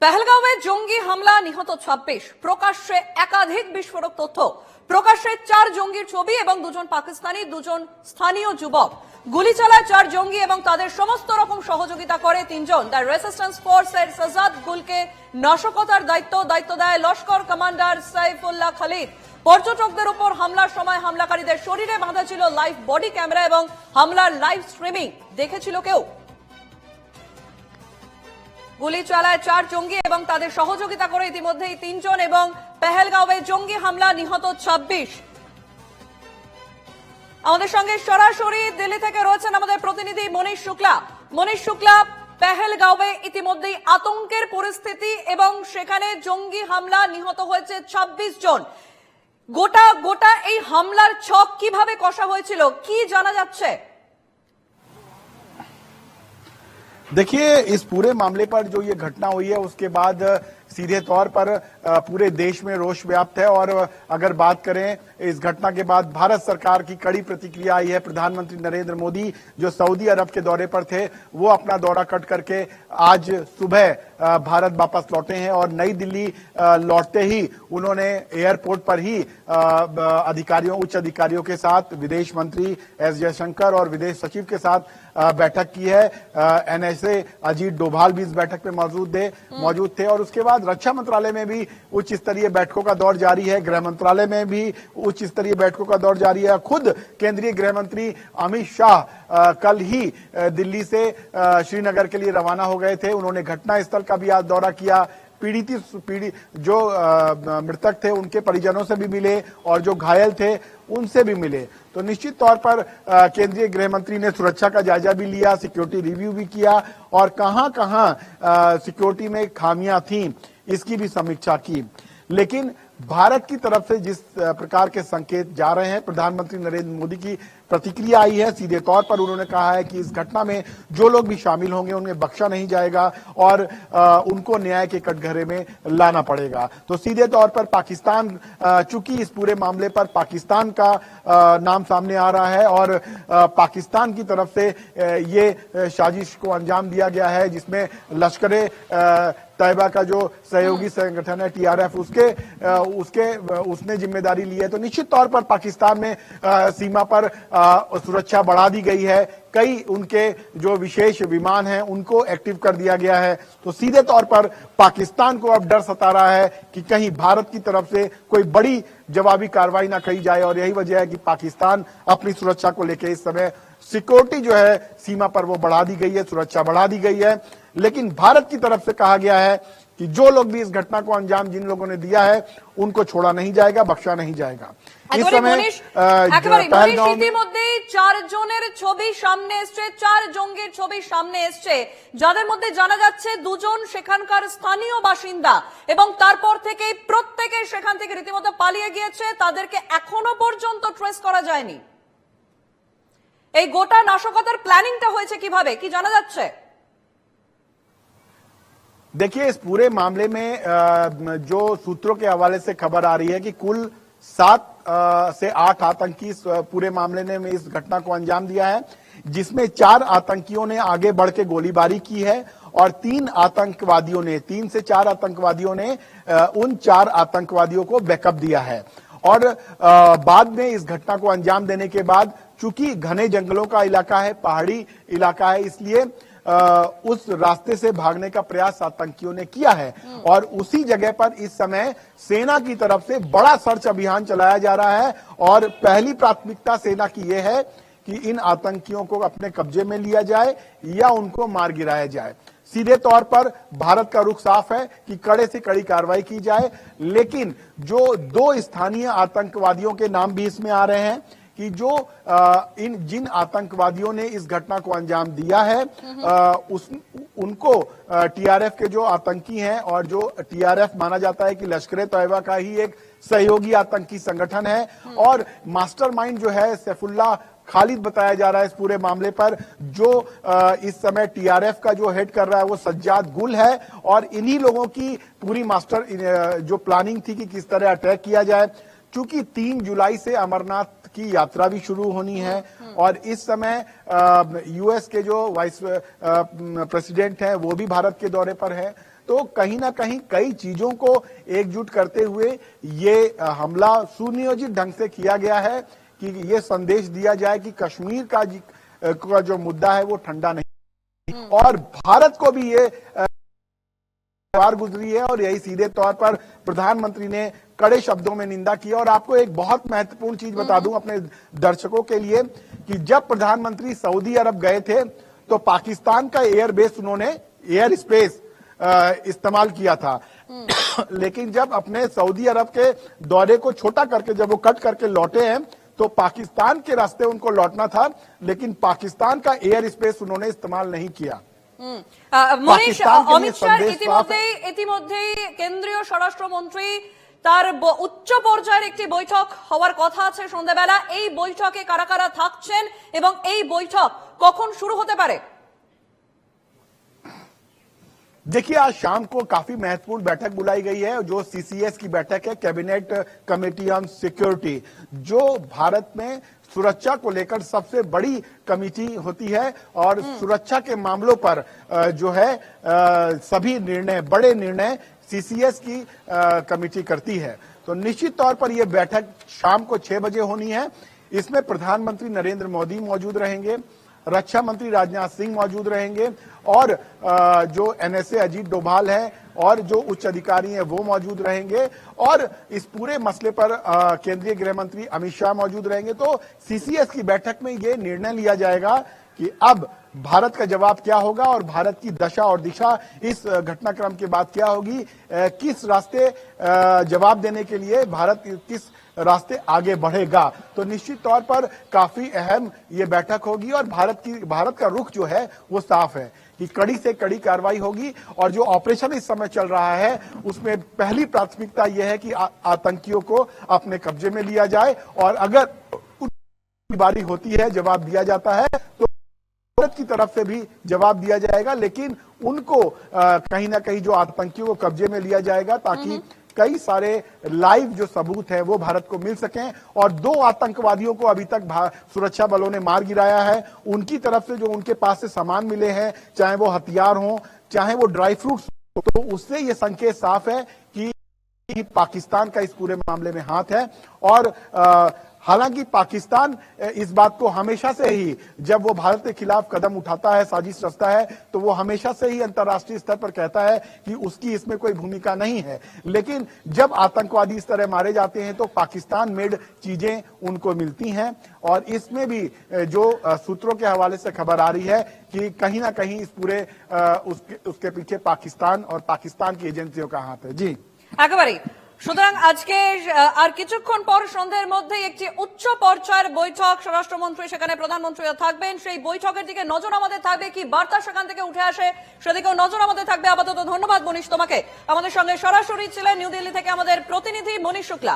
পেহেলগাঁওয়ে জঙ্গি হামলা নিহত 26 প্রকাশ্যে একাধিক বিস্ফোরক তথ্য প্রকাশ্যে 4 জঙ্গির ছবি এবং দুজন পাকিস্তানি দুজন স্থানীয় যুবক গুলি চালায় 4 জঙ্গি এবং তাদের সমস্ত রকম সহযোগিতা করে 3 জন দ্য রেসিস্ট্যান্স ফোর্সের সাজাদ গুলকে নাশকতার দায়িত্ব দেয় লস্কর কমান্ডার সাইফুল্লাহ খালিদ পর্যটকদের উপর হামলার সময় হামলাকারীদের শরীরে বাঁধা ছিল লাইভ বডি ক্যামেরা এবং হামলার লাইভ স্ট্রিমিং দেখেছিল কেউ গুলি চালায় 4 জঙ্গি এবং তাদের সহযোগিতা করে ইতিমধ্যেই 3 জন এবং পেহেলগাঁওয়ে জঙ্গি হামলা নিহত 26 আমাদের সঙ্গে সরাসরি দিল্লি থেকে রয়েছেন আমাদের প্রতিনিধি মনীষ শুক্লা পেহেলগাঁওয়ে ইতিমধ্যেই আতঙ্কের পরিস্থিতি এবং সেখানে জঙ্গি হামলা নিহত হয়েছে 26 জন গোটা এই হামলার ছক কিভাবে কষা হয়েছিল কি জানা যাচ্ছে देखिए इस पूरे मामले पर जो ये घटना हुई है उसके बाद सीधे तौर पर पूरे देश में रोष व्याप्त है और अगर बात करें इस घटना के बाद भारत सरकार की कड़ी प्रतिक्रिया आई है। प्रधानमंत्री नरेंद्र मोदी जो सऊदी अरब के दौरे पर थे वो अपना दौरा कट करके आज सुबह भारत वापस लौटे हैं और नई दिल्ली लौटते ही उन्होंने एयरपोर्ट पर ही उच्च अधिकारियों के साथ विदेश मंत्री एस जयशंकर और विदेश सचिव के साथ बैठक की है। एनएसए अजीत डोभाल भी इस बैठक में मौजूद थे और उसके बाद रक्षा मंत्रालय में भी उच्च स्तरीय बैठकों का दौर जारी है। गृह मंत्रालय में भी उच्च स्तरीय बैठकों का दौर जारी है। खुद केंद्रीय गृह मंत्री अमित शाह कल ही दिल्ली से श्रीनगर के लिए रवाना हो गए थे। उन्होंने घटनास्थल का भी आज दौरा किया। पीड़ित जो मृतक थे उनके परिजनों से भी मिले और जो घायल थे उनसे भी मिले। तो निश्चित तौर पर केंद्रीय गृह मंत्री ने सुरक्षा का जायजा भी लिया, सिक्योरिटी रिव्यू भी किया और कहां सिक्योरिटी में खामियां थी इसकी भी समीक्षा की। लेकिन भारत की तरफ से जिस प्रकार के संकेत जा रहे हैं, प्रधानमंत्री नरेंद्र मोदी की प्रतिक्रिया आई है। सीधे तौर पर उन्होंने कहा है कि इस घटना में जो लोग भी शामिल होंगे उन्हें बख्शा नहीं जाएगा और उनको न्याय के कटघरे में लाना पड़ेगा। तो सीधे तौर पर पाकिस्तान, चूंकि इस पूरे मामले पर पाकिस्तान का नाम सामने आ रहा है और पाकिस्तान की तरफ से ये साजिश को अंजाम दिया गया है जिसमें लश्कर-ए तैयबा का जो सहयोगी संगठन है टीआरएफ उसने जिम्मेदारी ली है। तो निश्चित तौर पर पाकिस्तान में सीमा पर सुरक्षा बढ़ा दी गई है। कई उनके जो विशेष विमान हैं उनको एक्टिव कर दिया गया है। तो सीधे तौर पर पाकिस्तान को अब डर सता रहा है कि कहीं भारत की तरफ से कोई बड़ी जवाबी कार्रवाई ना करी जाए और यही वजह है कि पाकिस्तान अपनी सुरक्षा को लेकर इस समय सिक्योरिटी जो है सीमा पर वो बढ़ा दी गई है, सुरक्षा बढ़ा दी गई है। लेकिन भारत की तरफ से कहा गया है कि जो लोग भी इस घटना को अंजाम जिन लोगों ने दिया है उनको छोड़ा नहीं जाएगा, बख्शा नहीं जाएगा। इस समय ইতিমধ্যে 4 জনের ছবি সামনে এসছে, 4 জঙ্গির ছবি সামনে এসছে যাদের মধ্যে জানা যাচ্ছে দুজন সেখানকার স্থানীয় বাসিন্দা এবং তারপর থেকে প্রত্যেকে সেখান থেকে রীতিমতো পালিয়ে গিয়েছে, তাদেরকে এখনো পর্যন্ত ট্রেস করা যায়নি। এই গোটা নাশকতার প্ল্যানিংটা হয়েছে কিভাবে কি জানা যাচ্ছে? देखिए इस पूरे मामले में जो सूत्रों के हवाले से खबर आ रही है कि कुल 7 से 8 आतंकी पूरे मामले ने इस घटना को अंजाम दिया है, जिसमें 4 आतंकियों ने आगे बढ़ के गोलीबारी की है और 3 से 4 आतंकवादियों ने उन 4 आतंकवादियों को बैकअप दिया है। और बाद में इस घटना को अंजाम देने के बाद चूंकि घने जंगलों का इलाका है, पहाड़ी इलाका है, इसलिए उस रास्ते से भागने का प्रयास आतंकियों ने किया है और उसी जगह पर इस समय सेना की तरफ से बड़ा सर्च अभियान चलाया जा रहा है और पहली प्राथमिकता सेना की यह है कि इन आतंकियों को अपने कब्जे में लिया जाए या उनको मार गिराया जाए। सीधे तौर पर भारत का रुख साफ है कि कड़े से कड़ी कार्रवाई की जाए। लेकिन जो 2 स्थानीय आतंकवादियों के नाम भी इसमें आ रहे हैं कि जो जिन आतंकवादियों ने इस घटना को अंजाम दिया है उनको टीआरएफ के जो आतंकी हैं और जो टीआरएफ माना जाता है कि लश्कर-ए तैयबा का ही एक सहयोगी आतंकी संगठन है और मास्टरमाइंड जो है सैफुल्लाह खालिद बताया जा रहा है इस पूरे मामले पर। जो इस समय टीआरएफ का जो हेड कर रहा है वो सज्जाद गुल है और इन्हीं लोगों की पूरी जो प्लानिंग थी कि किस तरह अटैक किया जाए। चूंकि 3 जुलाई से अमरनाथ की यात्रा भी शुरू होनी है और इस समय यूएस के जो वाइस प्रेसिडेंट हैं वो भी भारत के दौरे पर है। तो कहीं ना कहीं कई चीजों को एकजुट करते हुए ये हमला सुनियोजित ढंग से किया गया है कि ये संदेश दिया जाए कि कश्मीर का जो मुद्दा है वो ठंडा नहीं, और भारत को भी ये बार गुजरी है। और यही सीधे तौर पर प्रधानमंत्री ने कड़े शब्दों में निंदा की। और आपको एक बहुत महत्वपूर्ण चीज बता दूं अपने दर्शकों के लिए कि जब प्रधानमंत्री सऊदी अरब गए थे तो पाकिस्तान का एयरबेस उन्होंने एयर स्पेस इस्तेमाल किया था। लेकिन जब अपने सऊदी अरब के दौरे को छोटा करके जब वो कट करके लौटे हैं तो पाकिस्तान के रास्ते उनको लौटना था, लेकिन पाकिस्तान का एयर स्पेस उन्होंने इस्तेमाल नहीं किया। মনীষ, অমিত শাহ ইতিমধ্যেই কেন্দ্রীয় স্বরাষ্ট্রমন্ত্রী তার উচ্চ পর্যায়ের একটি বৈঠক হওয়ার কথা আছে সন্ধ্যাবেলা। এই বৈঠকে কারা কারা থাকছেন এবং এই বৈঠক কখন শুরু হতে পারে? देखिए, आज शाम को काफी महत्वपूर्ण बैठक बुलाई गई है, जो सीसीएस की बैठक है, कैबिनेट कमेटी ऑन सिक्योरिटी, जो भारत में सुरक्षा को लेकर सबसे बड़ी कमेटी होती है और सुरक्षा के मामलों पर जो है सभी निर्णय, बड़े निर्णय सीसीएस की कमेटी करती है। तो निश्चित तौर पर यह बैठक शाम को 6 बजे होनी है। इसमें प्रधानमंत्री नरेंद्र मोदी मौजूद रहेंगे, रक्षा मंत्री राजनाथ सिंह मौजूद रहेंगे और जो एनएसए अजीत डोभाल है और जो उच्च अधिकारी हैं वो मौजूद रहेंगे और इस पूरे मसले पर केंद्रीय गृह मंत्री अमित शाह मौजूद रहेंगे। तो सीसीएस की बैठक में ये निर्णय लिया जाएगा कि अब भारत का जवाब क्या होगा और भारत की दशा और दिशा इस घटनाक्रम के बाद क्या होगी, किस रास्ते जवाब देने के लिए भारत किस रास्ते आगे बढ़ेगा। तो निश्चित तौर पर काफी अहम ये बैठक होगी और भारत का रुख जो है वो साफ है कि कड़ी से कड़ी कार्रवाई होगी और जो ऑपरेशन इस समय चल रहा है उसमें पहली प्राथमिकता यह है कि आतंकियों को अपने कब्जे में लिया जाए और अगर बारी होती है, जवाब दिया जाता है तो भारत की तरफ से भी जवाब दिया जाएगा, लेकिन उनको कहीं ना कहीं जो आतंकियों को कब्जे में लिया जाएगा ताकि कई सारे लाइव जो सबूत है वो भारत को मिल सकें। और 2 आतंकवादियों को अभी तक सुरक्षा बलों ने मार गिराया है। उनकी तरफ से जो उनके पास से सामान मिले हैं, चाहे वो हथियार हो चाहे वो ड्राई फ्रूट्स, तो उससे ये संकेत साफ है कि पाकिस्तान का इस पूरे मामले में हाथ है। और हालांकि पाकिस्तान इस बात को हमेशा से ही, जब वो भारत के खिलाफ कदम उठाता है, साजिश रचता है, तो वो हमेशा से ही अंतर्राष्ट्रीय स्तर पर कहता है कि उसकी इसमें कोई भूमिका नहीं है। लेकिन जब आतंकवादी इस तरह मारे जाते हैं तो पाकिस्तान मेड चीजें उनको मिलती हैं और इसमें भी जो सूत्रों के हवाले से खबर आ रही है कि कहीं ना कहीं इस पूरे उसके पीछे पाकिस्तान और पाकिस्तान की एजेंसियों का हाथ है। जी একেবারেই। সুতরাং আজকে আর কিছুক্ষণ পর সন্ধ্যার মধ্যে একটি উচ্চ পর্যায়ের বৈঠক, স্বরাষ্ট্রমন্ত্রী সেখানে প্রধানমন্ত্রীরা থাকবেন। সেই বৈঠকের দিকে নজর আমাদের থাকবে, কি বার্তা সেখান থেকে উঠে আসে সেদিকেও নজর আমাদের থাকবে। আপাতত ধন্যবাদ মনীষ তোমাকে। আমাদের সঙ্গে সরাসরি ছিলেন নিউ দিল্লি থেকে আমাদের প্রতিনিধি মনীষ শুক্লা।